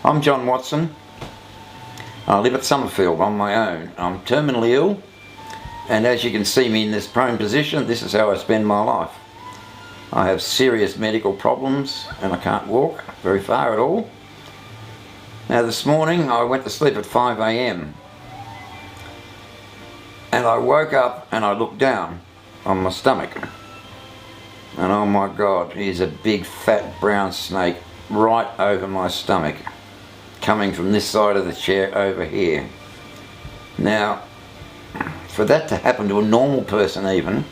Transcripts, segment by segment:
I'm John Watson. I live at Summerfield on my own. I'm terminally ill, and as you can see me in this prone position, this is how I spend my life. I have serious medical problems and I can't walk very far at all. Now this morning I went to sleep at 5 a.m. and I woke up and I looked down on my stomach, and oh my God, here's a big fat brown snake right over my stomach, coming from this side of the chair over here. Now, for that to happen to a normal person even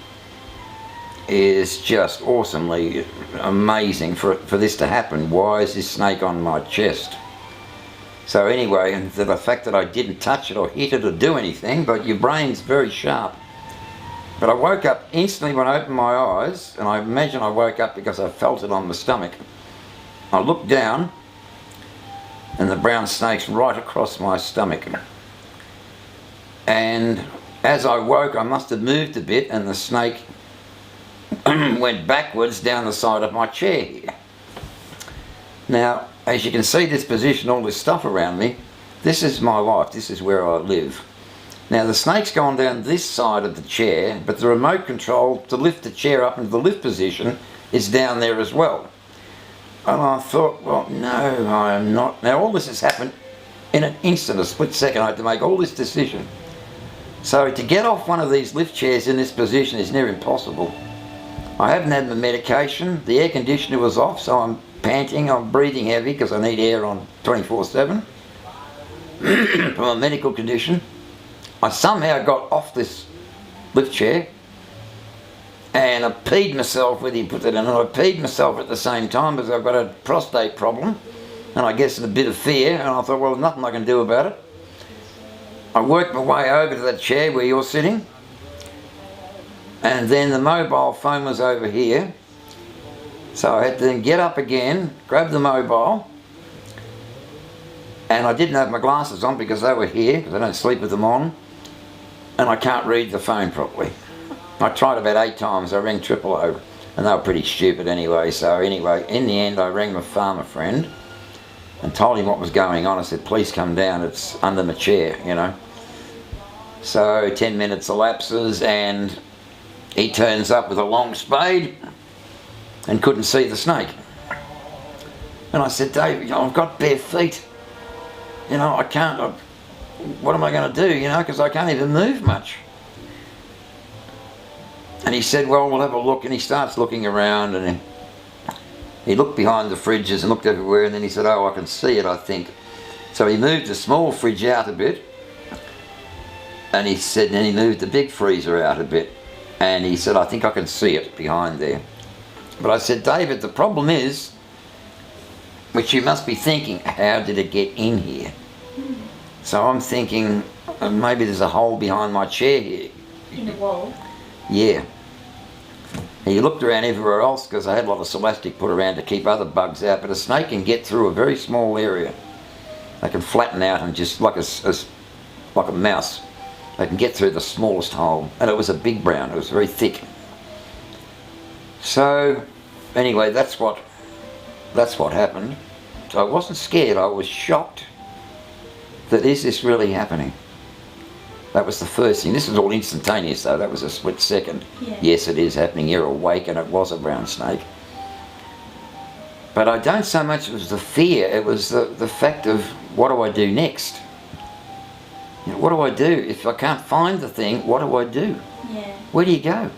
is just awesomely amazing for this to happen. Why is this snake on my chest? So anyway, and the fact that I didn't touch it or hit it or do anything, but your brain's very sharp. But I woke up instantly when I opened my eyes, and I imagine I woke up because I felt it on my stomach. I looked down and the brown snake's right across my stomach. And as I woke, I must have moved a bit and the snake went backwards down the side of my chair here. Now, as you can see this position, all this stuff around me, this is my life, this is where I live. Now the snake's gone down this side of the chair, but the remote control to lift the chair up into the lift position is down there as well. And I thought, well, no, I am not. Now all this has happened in an instant, a split second. I had to make all this decision. So to get off one of these lift chairs in this position is near impossible. I haven't had my medication. The air conditioner was off, so I'm panting, I'm breathing heavy because I need air on 24/7 from a medical condition. I somehow got off this lift chair and I peed myself, whether you put that in, and I peed myself at the same time because I've got a prostate problem, and I guess in a bit of fear, and I thought, well, there's nothing I can do about it. I worked my way over to that chair where you're sitting, and then the mobile phone was over here, so I had to then get up again, grab the mobile, and I didn't have my glasses on because they were here, because I don't sleep with them on, and I can't read the phone properly. I tried about 8 times. I rang 000, and they were pretty stupid anyway. So anyway, in the end I rang my farmer friend and told him what was going on. I said, please come down, it's under my chair, you know. So 10 minutes elapses and he turns up with a long spade and couldn't see the snake. And I said, Dave, you know, I've got bare feet, you know, I can't, what am I going to do, you know, because I can't even move much. And he said, well, we'll have a look. And he starts looking around, and he looked behind the fridges and looked everywhere, and then he said, oh, I can see it, I think. So he moved the small fridge out a bit, and he said, and then he moved the big freezer out a bit, and he said, I think I can see it behind there. But I said, David, the problem is, which you must be thinking, how did it get in here? So I'm thinking, maybe there's a hole behind my chair here. In the wall? Yeah. He looked around everywhere else because I had a lot of Celastic put around to keep other bugs out, but a snake can get through a very small area. They can flatten out and just like a mouse. They can get through the smallest hole, and it was a big brown. It was very thick. So anyway, that's what happened. So I wasn't scared. I was shocked that is this really happening. That was the first thing. This was all instantaneous though, that was a split second. Yeah. Yes, it is happening, you're awake, and it was a brown snake. But I don't so much, it was the fear, it was the fact of, what do I do next? You know, what do I do? If I can't find the thing, what do I do? Yeah. Where do you go?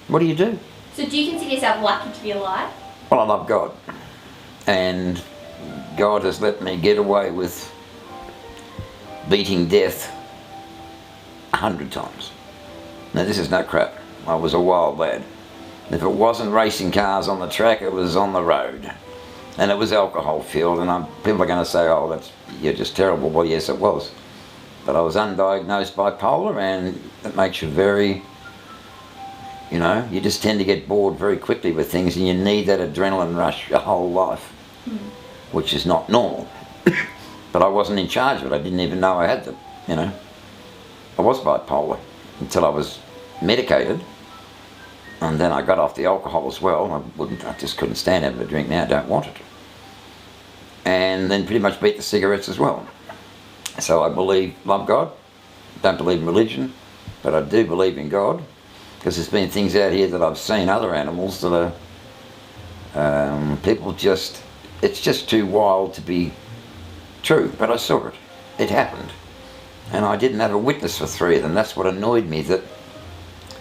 What do you do? So do you consider yourself lucky to be alive? Well, I love God. And God has let me get away with beating death 100 times. Now this is no crap. I was a wild lad. If it wasn't racing cars on the track, it was on the road. And it was alcohol filled, and people are going to say, oh, you're just terrible. Well, yes, it was. But I was undiagnosed bipolar, and it makes you very, you know, you just tend to get bored very quickly with things, and you need that adrenaline rush your whole life, which is not normal. But I wasn't in charge of it. I didn't even know I had them, you know. I was bipolar until I was medicated, and then I got off the alcohol as well. I just couldn't stand having a drink now, I don't want it. and then pretty much beat the cigarettes as well. So I love God, don't believe in religion, but I do believe in God, because there's been things out here that I've seen, other animals that are, it's just too wild to be true, but I saw it. It happened. And I didn't have a witness for 3 of them. That's what annoyed me, that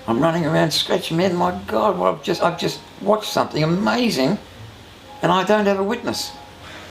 I'm running around scratching my head, my God, well, I've just watched something amazing and I don't have a witness.